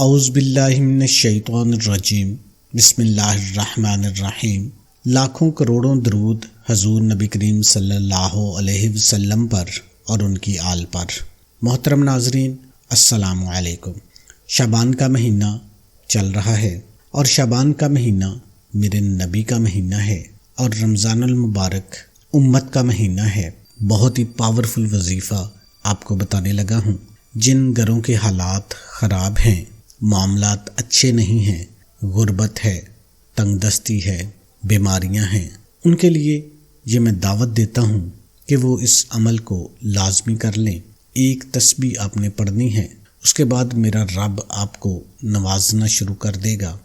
اعوذ باللہ من الشیطان الرجیم، بسم اللہ الرحمن الرحیم۔ لاکھوں کروڑوں درود حضور نبی کریم صلی اللہ علیہ وسلم پر اور ان کی آل پر۔ محترم ناظرین، السلام علیکم۔ شعبان کا مہینہ چل رہا ہے اور شعبان کا مہینہ میرے نبی کا مہینہ ہے اور رمضان المبارک امت کا مہینہ ہے۔ بہت ہی پاورفل وظیفہ آپ کو بتانے لگا ہوں۔ جن گھروں کے حالات خراب ہیں، معاملات اچھے نہیں ہیں، غربت ہے، تنگ دستی ہے، بیماریاں ہیں، ان کے لیے یہ میں دعوت دیتا ہوں کہ وہ اس عمل کو لازمی کر لیں۔ ایک تسبیح آپ نے پڑھنی ہے، اس کے بعد میرا رب آپ کو نوازنا شروع کر دے گا،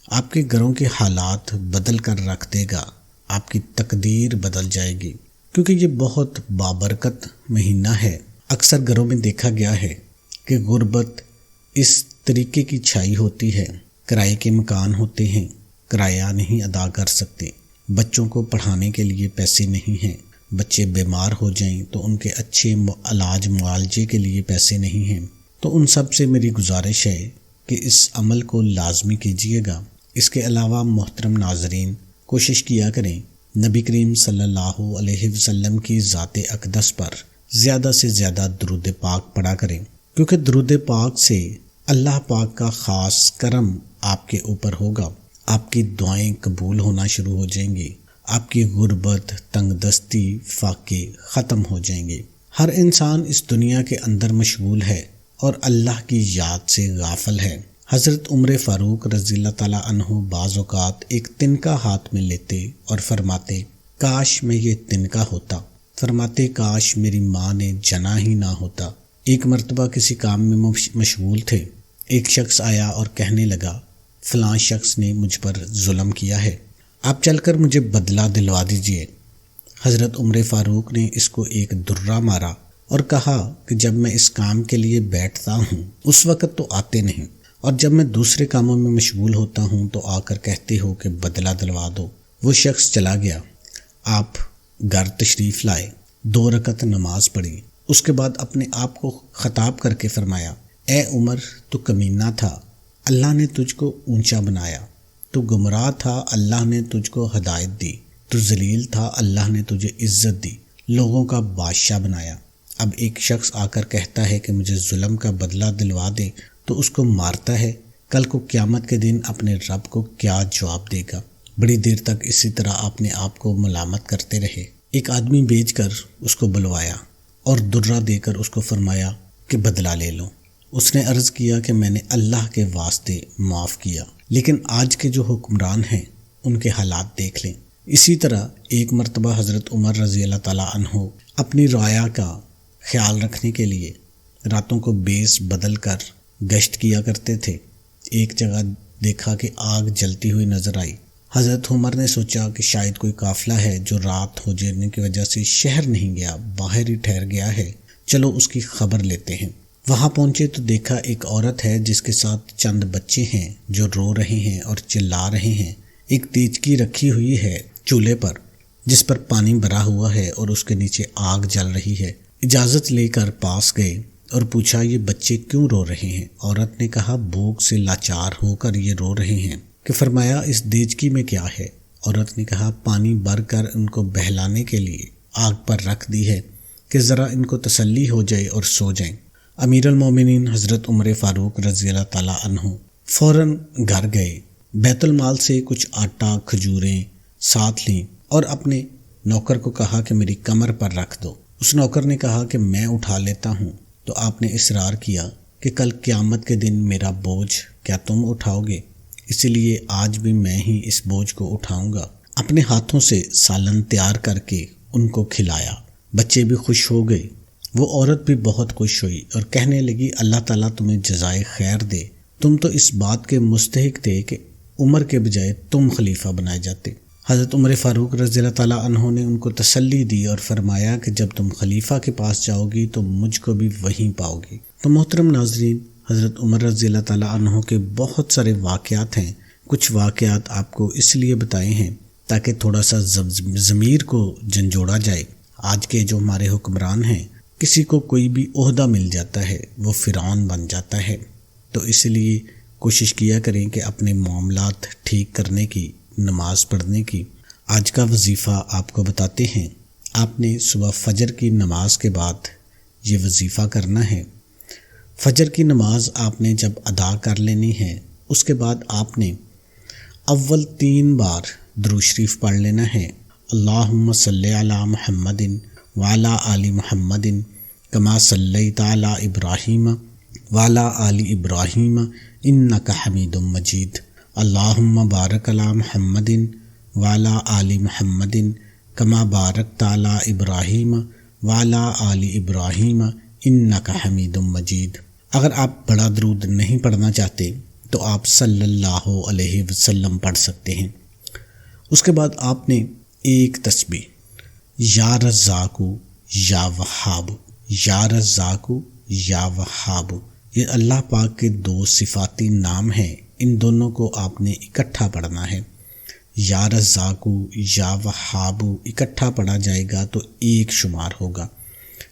آپ کے گھروں کے حالات بدل کر رکھ دے گا، آپ کی تقدیر بدل جائے گی، کیونکہ یہ بہت بابرکت مہینہ ہے۔ اکثر گھروں میں دیکھا گیا ہے کہ غربت اس طریقے کی چھائی ہوتی ہے، کرائے کے مکان ہوتے ہیں، کرایہ نہیں ادا کر سکتے، بچوں کو پڑھانے کے لیے پیسے نہیں ہیں، بچے بیمار ہو جائیں تو ان کے اچھے علاج معالجے کے لیے پیسے نہیں ہیں۔ تو ان سب سے میری گزارش ہے کہ اس عمل کو لازمی کیجیے گا۔ اس کے علاوہ محترم ناظرین، کوشش کیا کریں نبی کریم صلی اللہ علیہ وسلم کی ذات اقدس پر زیادہ سے زیادہ درود پاک پڑھا کریں، کیونکہ درود پاک سے اللہ پاک کا خاص کرم آپ کے اوپر ہوگا، آپ کی دعائیں قبول ہونا شروع ہو جائیں گی، آپ کی غربت، تنگ دستی، فاقے ختم ہو جائیں گے۔ ہر انسان اس دنیا کے اندر مشغول ہے اور اللہ کی یاد سے غافل ہے۔ حضرت عمر فاروق رضی اللہ تعالیٰ عنہ بعض اوقات ایک تنکا ہاتھ میں لیتے اور فرماتے، کاش میں یہ تنکا ہوتا، فرماتے کاش میری ماں نے جنا ہی نہ ہوتا۔ ایک مرتبہ کسی کام میں مشغول تھے، ایک شخص آیا اور کہنے لگا، فلاں شخص نے مجھ پر ظلم کیا ہے، آپ چل کر مجھے بدلہ دلوا دیجئے۔ حضرت عمر فاروق نے اس کو ایک درہ مارا اور کہا کہ جب میں اس کام کے لیے بیٹھتا ہوں اس وقت تو آتے نہیں، اور جب میں دوسرے کاموں میں مشغول ہوتا ہوں تو آ کر کہتے ہو کہ بدلہ دلوا دو۔ وہ شخص چلا گیا، آپ گھر تشریف لائے، 2 رکعت نماز پڑھی، اس کے بعد اپنے آپ کو خطاب کر کے فرمایا، اے عمر، تو کمینہ تھا، اللہ نے تجھ کو اونچا بنایا، تو گمراہ تھا، اللہ نے تجھ کو ہدایت دی، تو ذلیل تھا، اللہ نے تجھے عزت دی، لوگوں کا بادشاہ بنایا۔ اب ایک شخص آ کر کہتا ہے کہ مجھے ظلم کا بدلہ دلوا دے، تو اس کو مارتا ہے، کل کو قیامت کے دن اپنے رب کو کیا جواب دے گا؟ بڑی دیر تک اسی طرح اپنے آپ کو ملامت کرتے رہے۔ ایک آدمی بھیج کر اس کو بلوایا اور درہ دے کر اس کو فرمایا کہ بدلہ لے لو۔ اس نے عرض کیا کہ میں نے اللہ کے واسطے معاف کیا، لیکن آج کے جو حکمران ہیں ان کے حالات دیکھ لیں۔ اسی طرح ایک مرتبہ حضرت عمر رضی اللہ تعالیٰ عنہ اپنی رعایا کا خیال رکھنے کے لیے راتوں کو بیس بدل کر گشت کیا کرتے تھے۔ ایک جگہ دیکھا کہ آگ جلتی ہوئی نظر آئی۔ حضرت عمر نے سوچا کہ شاید کوئی قافلہ ہے جو رات ہو جانے کی وجہ سے شہر نہیں گیا، باہر ہی ٹھہر گیا ہے، چلو اس کی خبر لیتے ہیں۔ وہاں پہنچے تو دیکھا ایک عورت ہے جس کے ساتھ چند بچے ہیں جو رو رہے ہیں اور چلا رہے ہیں۔ ایک دیچکی رکھی ہوئی ہے چولہے پر جس پر پانی بھرا ہوا ہے اور اس کے نیچے آگ جل رہی ہے۔ اجازت لے کر پاس گئے اور پوچھا، یہ بچے کیوں رو رہے ہیں؟ عورت نے کہا، بھوک سے لاچار ہو کر یہ رو رہے ہیں۔ کہ فرمایا، اس دیچکی میں کیا ہے؟ عورت نے کہا، پانی بھر کر ان کو بہلانے کے لیے آگ پر رکھ دی ہے کہ ذرا ان کو تسلی ہو جائے اور سو جائیں۔ امیر المومنین حضرت عمر فاروق رضی اللہ تعالیٰ عنہ فوراً گھر گئے، بیت المال سے کچھ آٹا، کھجوریں ساتھ لیں اور اپنے نوکر کو کہا کہ میری کمر پر رکھ دو۔ اس نوکر نے کہا کہ میں اٹھا لیتا ہوں، تو آپ نے اصرار کیا کہ کل قیامت کے دن میرا بوجھ کیا تم اٹھاؤ گے؟ اس لیے آج بھی میں ہی اس بوجھ کو اٹھاؤں گا۔ اپنے ہاتھوں سے سالن تیار کر کے ان کو کھلایا، بچے بھی خوش ہو گئے، وہ عورت بھی بہت خوش ہوئی اور کہنے لگی، اللہ تعالیٰ تمہیں جزائے خیر دے، تم تو اس بات کے مستحق تھے کہ عمر کے بجائے تم خلیفہ بنائے جاتے۔ حضرت عمر فاروق رضی اللہ تعالیٰ عنہ نے ان کو تسلی دی اور فرمایا کہ جب تم خلیفہ کے پاس جاؤ گی تو مجھ کو بھی وہیں پاؤ گی۔ تو محترم ناظرین، حضرت عمر رضی اللہ تعالیٰ عنہ کے بہت سارے واقعات ہیں۔ کچھ واقعات آپ کو اس لیے بتائے ہیں تاکہ تھوڑا سا ضمیر کو جھنجھوڑا جائے۔ آج کے جو ہمارے حکمران ہیں، کسی کو کوئی بھی عہدہ مل جاتا ہے وہ فرعون بن جاتا ہے، تو اس لیے کوشش کیا کریں کہ اپنے معاملات ٹھیک کرنے کی، نماز پڑھنے کی۔ آج کا وظیفہ آپ کو بتاتے ہیں۔ آپ نے صبح فجر کی نماز کے بعد یہ وظیفہ کرنا ہے۔ فجر کی نماز آپ نے جب ادا کر لینی ہے، اس کے بعد آپ نے اول 3 بار درود شریف پڑھ لینا ہے۔ اللہم صلی علی محمد وعلی آل محمد کما صلیت علی ابراہیم وعلی آل ابراہیم انک حمید مجید۔ اللہم بارک علی محمد وعلی آل محمد کما بارکت علی ابراہیم وعلی آل ابراہیم انک حمید مجید۔ اگر آپ بڑا درود نہیں پڑھنا چاہتے تو آپ صلی اللہ علیہ وسلم پڑھ سکتے ہیں۔ اس کے بعد آپ نے ایک تسبیح یا رزاق یا وہاب، یا رزاق یا وہاب، یہ اللہ پاک کے 2 صفاتی نام ہیں، ان دونوں کو آپ نے اکٹھا پڑھنا ہے۔ یا رزاق یا وہاب اکٹھا پڑھا جائے گا تو 1 شمار ہوگا۔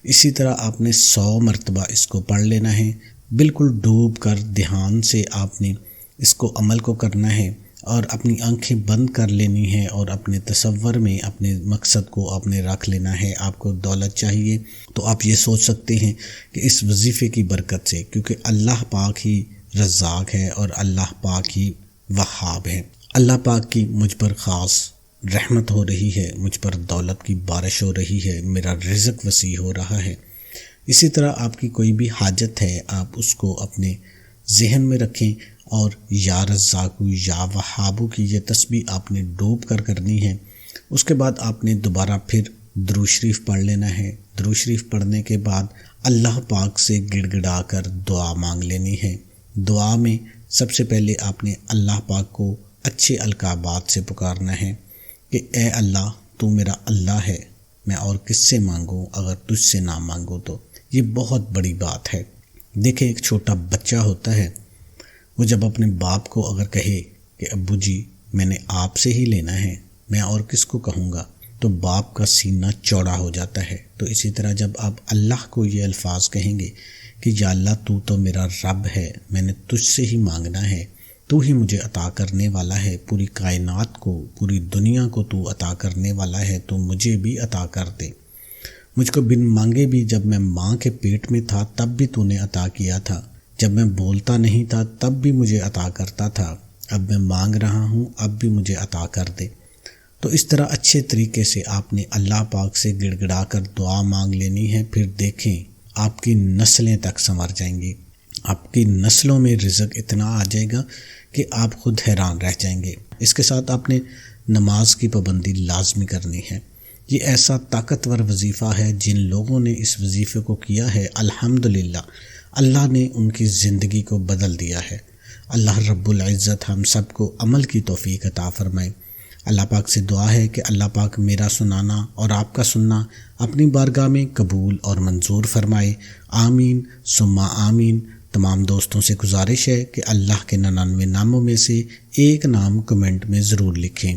اسی طرح آپ نے 100 مرتبہ اس کو پڑھ لینا ہے۔ بالکل ڈوب کر دھیان سے آپ نے اس کو عمل کو کرنا ہے اور اپنی آنکھیں بند کر لینی ہے اور اپنے تصور میں اپنے مقصد کو آپ نے رکھ لینا ہے۔ آپ کو دولت چاہیے تو آپ یہ سوچ سکتے ہیں کہ اس وظیفے کی برکت سے، کیونکہ اللہ پاک ہی رزاق ہے اور اللہ پاک ہی وہاب ہے، اللہ پاک کی مجھ پر خاص رحمت ہو رہی ہے، مجھ پر دولت کی بارش ہو رہی ہے، میرا رزق وسیع ہو رہا ہے۔ اسی طرح آپ کی کوئی بھی حاجت ہے، آپ اس کو اپنے ذہن میں رکھیں اور یا رزاق یا وہاب کی یہ تسبیح آپ نے ڈوب کر کرنی ہے۔ اس کے بعد آپ نے دوبارہ پھر درود شریف پڑھ لینا ہے۔ درود شریف پڑھنے کے بعد اللہ پاک سے گڑ گڑا کر دعا مانگ لینی ہے۔ دعا میں سب سے پہلے آپ نے اللہ پاک کو اچھے القابات سے پکارنا ہے کہ اے اللہ، تو میرا اللہ ہے، میں اور کس سے مانگوں اگر تجھ سے نہ مانگوں تو۔ یہ بہت بڑی بات ہے۔ دیکھیں، ایک چھوٹا بچہ ہوتا ہے، وہ جب اپنے باپ کو اگر کہے کہ ابو جی میں نے آپ سے ہی لینا ہے، میں اور کس کو کہوں گا، تو باپ کا سینہ چوڑا ہو جاتا ہے۔ تو اسی طرح جب آپ اللہ کو یہ الفاظ کہیں گے کہ یا اللہ تو میرا رب ہے، میں نے تجھ سے ہی مانگنا ہے، تو ہی مجھے عطا کرنے والا ہے، پوری کائنات کو، پوری دنیا کو تو عطا کرنے والا ہے، تو مجھے بھی عطا کر دے۔ مجھ کو بن مانگے بھی جب میں ماں کے پیٹ میں تھا تب بھی تو نے عطا کیا تھا، جب میں بولتا نہیں تھا تب بھی مجھے عطا کرتا تھا، اب میں مانگ رہا ہوں اب بھی مجھے عطا کر دے۔ تو اس طرح اچھے طریقے سے آپ نے اللہ پاک سے گڑ گڑا کر دعا مانگ لینی ہے۔ پھر دیکھیں آپ کی نسلیں تک سنور جائیں گی، آپ کی نسلوں میں رزق اتنا آ جائے گا کہ آپ خود حیران رہ جائیں گے۔ اس کے ساتھ آپ نے نماز کی پابندی لازمی کرنی ہے۔ یہ ایسا طاقتور وظیفہ ہے، جن لوگوں نے اس وظیفے کو کیا ہے الحمدللہ اللہ نے ان کی زندگی کو بدل دیا ہے۔ اللہ رب العزت ہم سب کو عمل کی توفیق عطا فرمائے۔ اللہ پاک سے دعا ہے کہ اللہ پاک میرا سنانا اور آپ کا سننا اپنی بارگاہ میں قبول اور منظور فرمائے، آمین ثم آمین۔ تمام دوستوں سے گزارش ہے کہ اللہ کے 99 ناموں میں سے ایک نام کمنٹ میں ضرور لکھیں۔